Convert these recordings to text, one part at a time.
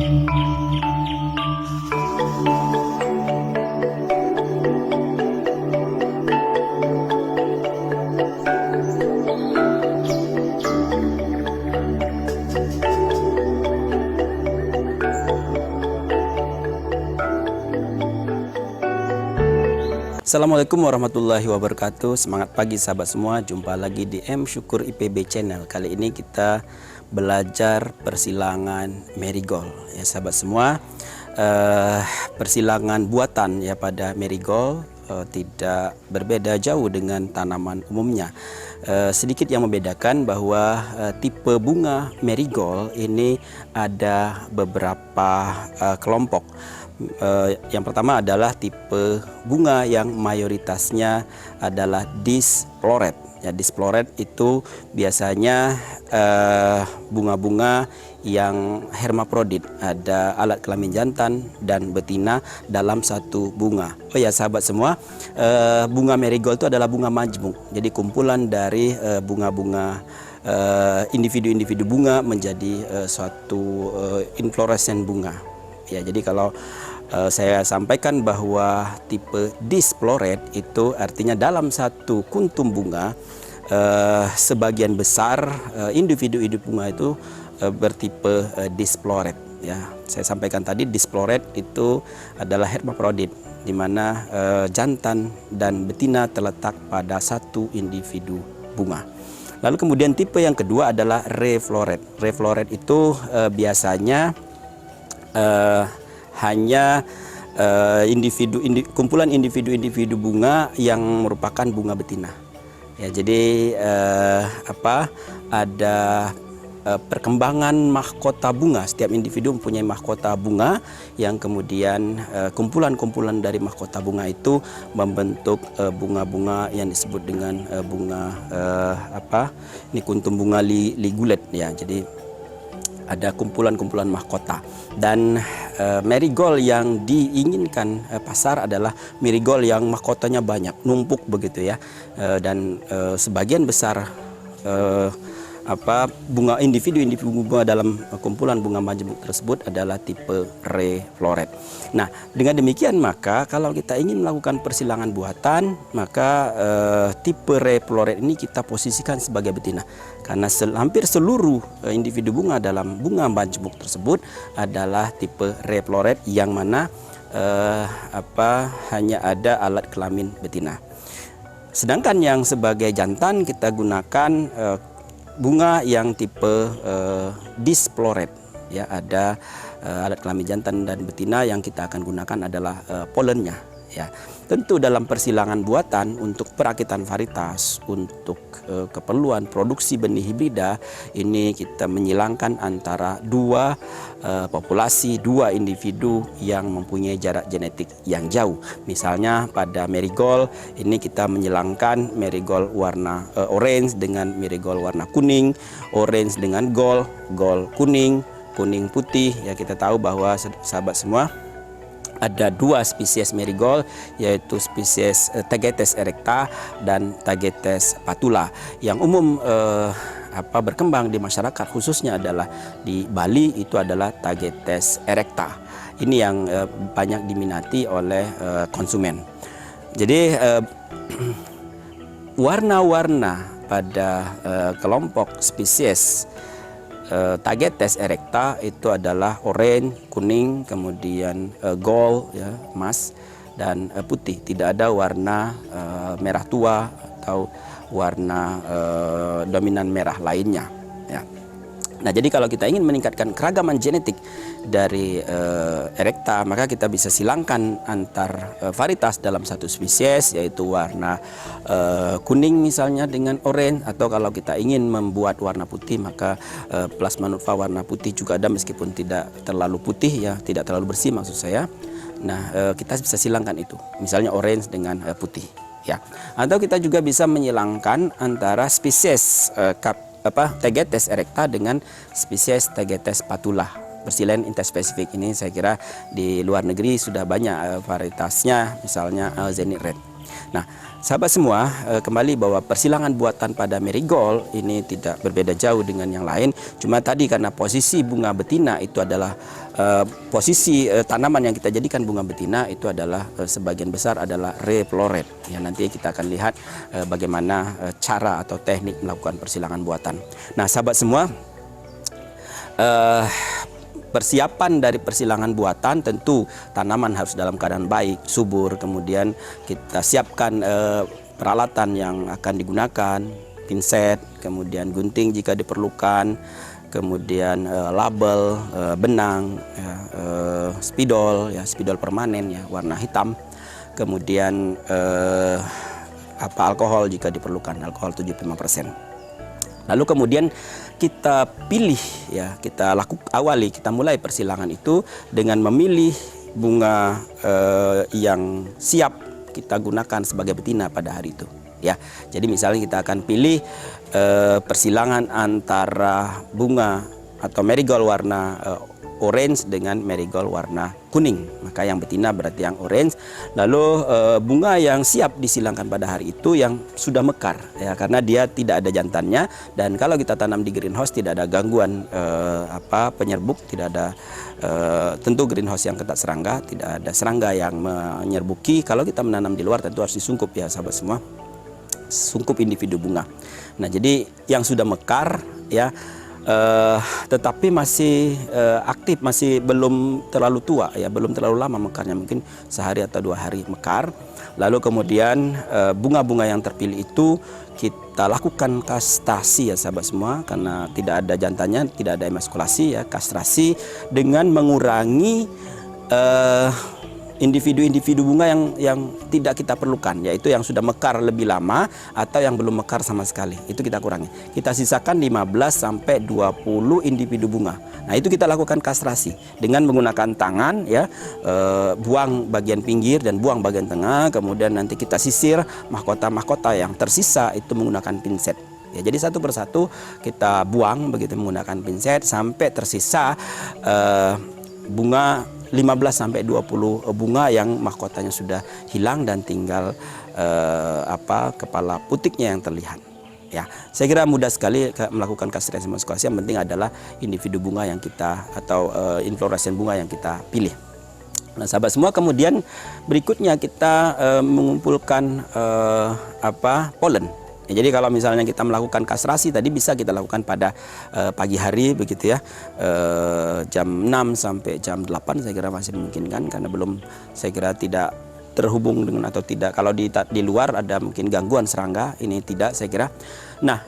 Assalamualaikum warahmatullahi wabarakatuh. Semangat pagi sahabat semua. Jumpa lagi di M Syukur IPB Channel. Kali ini kita belajar persilangan marigold ya sahabat semua. Persilangan buatan ya pada marigold tidak berbeda jauh dengan tanaman umumnya. Sedikit yang membedakan bahwa tipe bunga marigold ini ada beberapa kelompok. Yang pertama adalah tipe bunga yang mayoritasnya adalah disploret. Ya, disploret itu biasanya bunga-bunga yang hermaprodit, ada alat kelamin jantan dan betina dalam satu bunga. Oh ya sahabat semua, bunga marigold itu adalah bunga majmuk. Jadi kumpulan dari bunga-bunga individu-individu bunga menjadi suatu inflorescen bunga. Ya, jadi kalau saya sampaikan bahwa tipe disploret itu artinya dalam satu kuntum bunga sebagian besar individu-individu bunga itu bertipe disploret. Ya, saya sampaikan tadi disploret itu adalah hermaprodit, di mana jantan dan betina terletak pada satu individu bunga. Lalu kemudian tipe yang kedua adalah refloret. Refloret itu biasanya hanya kumpulan individu-individu bunga yang merupakan bunga betina. Ya, jadi ada perkembangan mahkota bunga. Setiap individu mempunyai mahkota bunga yang kemudian kumpulan-kumpulan dari mahkota bunga itu membentuk bunga-bunga yang disebut dengan bunga ini kuntum bunga ligulet ya. Jadi ada kumpulan-kumpulan mahkota, dan marigold yang diinginkan pasar adalah marigold yang mahkotanya banyak, numpuk begitu ya, dan sebagian besar bunga individu bunga dalam kumpulan bunga majemuk tersebut adalah tipe refloret. Nah, dengan demikian maka kalau kita ingin melakukan persilangan buatan, maka tipe refloret ini kita posisikan sebagai betina, karena hampir seluruh individu bunga dalam bunga majemuk tersebut adalah tipe refloret yang mana hanya ada alat kelamin betina. Sedangkan yang sebagai jantan kita gunakan bunga yang tipe disploret ya, ada alat kelamin jantan dan betina. Yang kita akan gunakan adalah polennya ya. Tentu dalam persilangan buatan untuk perakitan varietas, untuk keperluan produksi benih hibrida, ini kita menyilangkan antara dua populasi, dua individu yang mempunyai jarak genetik yang jauh. Misalnya pada marigold ini kita menyilangkan marigold warna orange dengan marigold warna kuning, orange dengan gold, gold kuning, kuning putih ya. Kita tahu bahwa sahabat semua ada dua spesies marigold, yaitu spesies Tagetes erecta dan Tagetes patula. Yang umum berkembang di masyarakat, khususnya adalah di Bali, itu adalah Tagetes erecta. Ini yang banyak diminati oleh konsumen. Jadi warna-warna pada kelompok spesies Tagetes erecta itu adalah orange, kuning, kemudian gold ya, emas, dan putih. Tidak ada warna merah tua atau warna dominan merah lainnya ya. Nah, jadi kalau kita ingin meningkatkan keragaman genetik dari erecta, maka kita bisa silangkan antar varietas dalam satu spesies, yaitu warna kuning misalnya dengan orange, atau kalau kita ingin membuat warna putih, maka plasmanuva warna putih juga ada, meskipun tidak terlalu putih ya, tidak terlalu bersih maksud saya. Nah, kita bisa silangkan itu, misalnya orange dengan putih ya. Atau kita juga bisa menyilangkan antara spesies Tagetes erecta dengan spesies Tagetes patula. Persilangan interspesifik ini saya kira di luar negeri sudah banyak varietasnya, misalnya Zenith Red. Nah, sahabat semua, kembali bahwa persilangan buatan pada marigold ini tidak berbeda jauh dengan yang lain. Cuma tadi karena posisi bunga betina itu adalah posisi tanaman yang kita jadikan bunga betina itu adalah sebagian besar adalah refloret. Ya, nanti kita akan lihat bagaimana cara atau teknik melakukan persilangan buatan. Nah, sahabat semua, persiapan dari persilangan buatan tentu tanaman harus dalam keadaan baik, subur, kemudian kita siapkan peralatan yang akan digunakan, pinset, kemudian gunting jika diperlukan, kemudian label, benang, spidol, ya spidol permanen ya warna hitam, kemudian alkohol jika diperlukan, alkohol 75%. Lalu kemudian kita pilih, ya kita kita mulai persilangan itu dengan memilih bunga yang siap kita gunakan sebagai betina pada hari itu. Ya, jadi misalnya kita akan pilih persilangan antara bunga atau marigold warna orange dengan marigold warna kuning. Maka yang betina berarti yang orange. Lalu bunga yang siap disilangkan pada hari itu yang sudah mekar, ya, karena dia tidak ada jantannya, dan kalau kita tanam di greenhouse tidak ada gangguan penyerbuk, tidak ada tentu greenhouse yang ketat serangga, tidak ada serangga yang menyerbuki. Kalau kita menanam di luar tentu harus disungkup, ya sahabat semua, sungkup individu bunga. Nah, jadi yang sudah mekar, ya, tetapi masih aktif, masih belum terlalu tua, ya, belum terlalu lama mekarnya, mungkin sehari atau 2 hari mekar. Lalu kemudian bunga-bunga yang terpilih itu kita lakukan kastrasi, ya sahabat semua, karena tidak ada jantannya, tidak ada emaskulasi, ya, kastrasi dengan mengurangi individu-individu bunga yang tidak kita perlukan, yaitu yang sudah mekar lebih lama atau yang belum mekar sama sekali. Itu kita kurangi. Kita sisakan 15 sampai 20 individu bunga. Nah, itu kita lakukan kastrasi dengan menggunakan tangan, ya, buang bagian pinggir dan buang bagian tengah, kemudian nanti kita sisir mahkota-mahkota yang tersisa itu menggunakan pinset. Ya, jadi satu persatu kita buang begitu menggunakan pinset sampai tersisa bunga 15 sampai 20 bunga yang mahkotanya sudah hilang dan tinggal kepala putiknya yang terlihat. Ya, saya kira mudah sekali melakukan kastrasi emaskulasi. Yang penting adalah individu bunga yang kita atau inflorescen bunga yang kita pilih. Nah, sahabat semua, kemudian berikutnya kita mengumpulkan polen. Ya, jadi kalau misalnya kita melakukan kastrasi tadi bisa kita lakukan pada pagi hari begitu, ya, jam 6 sampai jam 8 saya kira masih memungkinkan, karena belum, saya kira tidak terhubung dengan atau tidak, kalau di luar ada mungkin gangguan serangga, ini tidak saya kira. Nah,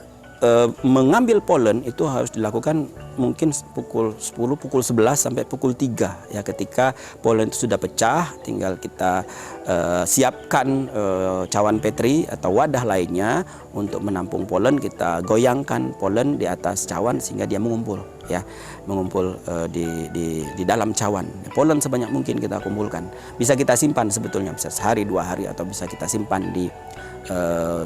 mengambil polen itu harus dilakukan mungkin pukul 10, pukul 11 sampai pukul 3, ya, ketika polen itu sudah pecah tinggal kita siapkan cawan petri atau wadah lainnya untuk menampung polen. Kita goyangkan polen di atas cawan sehingga dia mengumpul, ya, mengumpul di dalam cawan. Polen sebanyak mungkin kita kumpulkan. Bisa kita simpan sebetulnya, bisa sehari 2 hari, atau bisa kita simpan di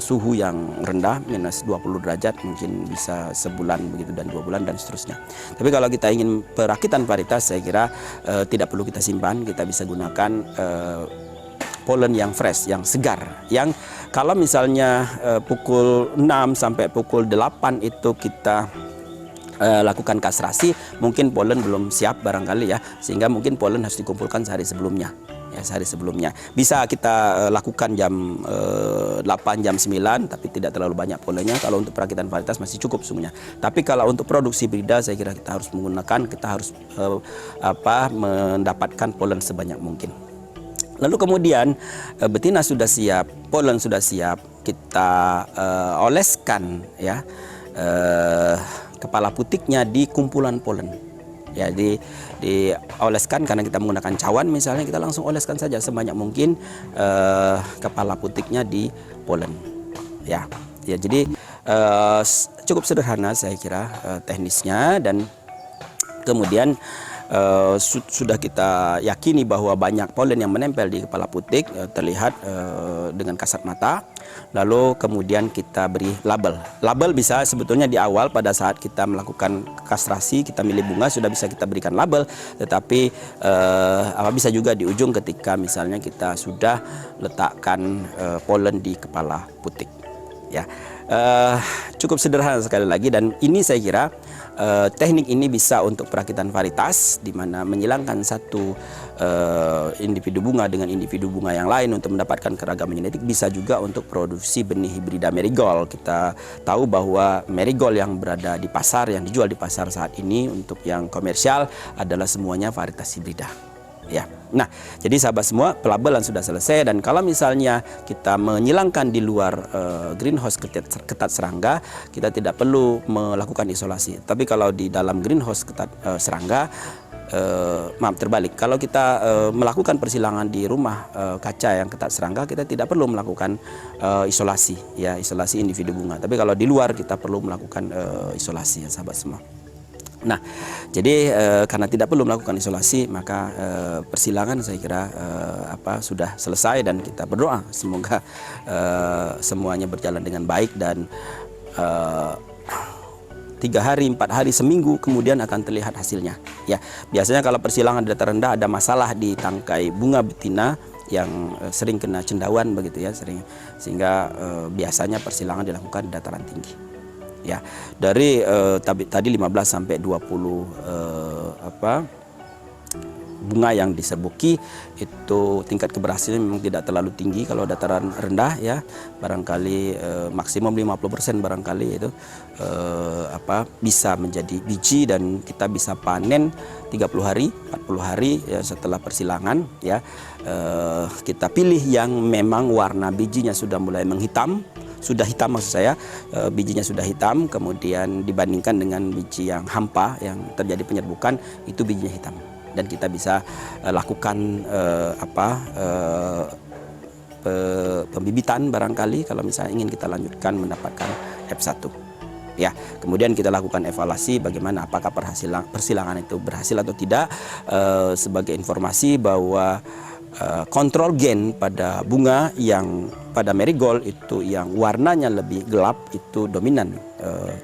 suhu yang rendah minus 20 derajat, mungkin bisa sebulan begitu, dan 2 bulan dan seterusnya. Tapi kalau kita ingin perakitan varietas, saya kira tidak perlu kita simpan, kita bisa gunakan polen yang fresh, yang segar, yang kalau misalnya pukul 6 sampai pukul 8 itu kita lakukan kastrasi, mungkin polen belum siap barangkali, ya, sehingga mungkin polen harus dikumpulkan sehari sebelumnya. Ya, sehari sebelumnya bisa kita lakukan jam 8, jam 9, tapi tidak terlalu banyak polennya. Kalau untuk perakitan varietas masih cukup sungguhnya. Tapi kalau untuk produksi brida, saya kira kita harus mendapatkan polen sebanyak mungkin. Lalu kemudian betina sudah siap, polen sudah siap, kita oleskan, ya, kepala putiknya di kumpulan polen. Ya, dioleskan karena kita menggunakan cawan, misalnya kita langsung oleskan saja sebanyak mungkin kepala putiknya di polen. Ya, jadi cukup sederhana saya kira teknisnya, dan kemudian sudah kita yakini bahwa banyak polen yang menempel di kepala putik, terlihat dengan kasat mata. Lalu kemudian kita beri label. Label bisa sebetulnya di awal pada saat kita melakukan kastrasi, kita milih bunga sudah bisa kita berikan label. Tetapi bisa juga di ujung ketika misalnya kita sudah letakkan polen di kepala putik. Ya, cukup sederhana sekali lagi, dan ini saya kira teknik ini bisa untuk perakitan varietas, di mana menyilangkan satu individu bunga dengan individu bunga yang lain untuk mendapatkan keragaman genetik. Bisa juga untuk produksi benih hibrida marigold. Kita tahu bahwa marigold yang berada di pasar, yang dijual di pasar saat ini untuk yang komersial adalah semuanya varietas hibrida. Ya, nah, jadi sahabat semua, pelabelan sudah selesai, dan kalau misalnya kita menyilangkan di luar greenhouse ketat serangga, kita tidak perlu melakukan isolasi. Tapi kalau di dalam greenhouse ketat serangga, maaf terbalik, kalau kita melakukan persilangan di rumah kaca yang ketat serangga, kita tidak perlu melakukan isolasi, ya, isolasi individu bunga. Tapi kalau di luar kita perlu melakukan isolasi, ya sahabat semua. Nah, jadi karena tidak perlu melakukan isolasi, maka persilangan saya kira sudah selesai, dan kita berdoa semoga semuanya berjalan dengan baik, dan 3 hari, 4 hari, seminggu kemudian akan terlihat hasilnya. Ya, biasanya kalau persilangan di dataran rendah ada masalah di tangkai bunga betina yang sering kena cendawan begitu ya, sehingga biasanya persilangan dilakukan di dataran tinggi. Ya, dari tadi 15 sampai 20 bunga yang diserbuki itu tingkat keberhasilan memang tidak terlalu tinggi. Kalau dataran rendah ya barangkali maksimum 50% barangkali itu bisa menjadi biji, dan kita bisa panen 30 hari, 40 hari ya, setelah persilangan ya. Kita pilih yang memang warna bijinya sudah mulai menghitam. Sudah hitam maksud saya, bijinya sudah hitam, kemudian dibandingkan dengan biji yang hampa yang terjadi penyerbukan, itu bijinya hitam, dan kita bisa lakukan pembibitan barangkali kalau misalnya ingin kita lanjutkan mendapatkan F1. Ya, kemudian kita lakukan evaluasi bagaimana apakah persilangan itu berhasil atau tidak. Sebagai informasi bahwa kontrol gen pada bunga yang pada marigold itu yang warnanya lebih gelap itu dominan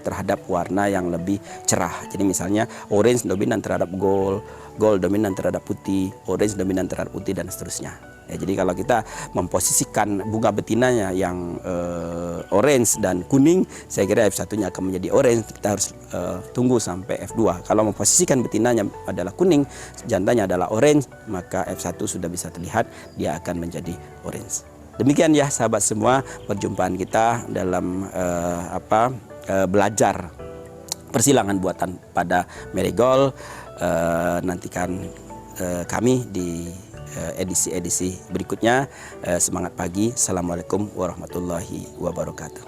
terhadap warna yang lebih cerah. Jadi misalnya orange dominan terhadap gold, gold dominan terhadap putih, orange dominan terhadap putih, dan seterusnya. Ya, jadi kalau kita memposisikan bunga betinanya yang orange dan kuning, saya kira F1-nya akan menjadi orange. Kita harus tunggu sampai F2. Kalau memposisikan betinanya adalah kuning, jantannya adalah orange, maka F1 sudah bisa terlihat dia akan menjadi orange. Demikian ya sahabat semua, perjumpaan kita dalam belajar persilangan buatan pada marigold. Nantikan kami di edisi-edisi berikutnya. Semangat pagi. Assalamualaikum warahmatullahi wabarakatuh.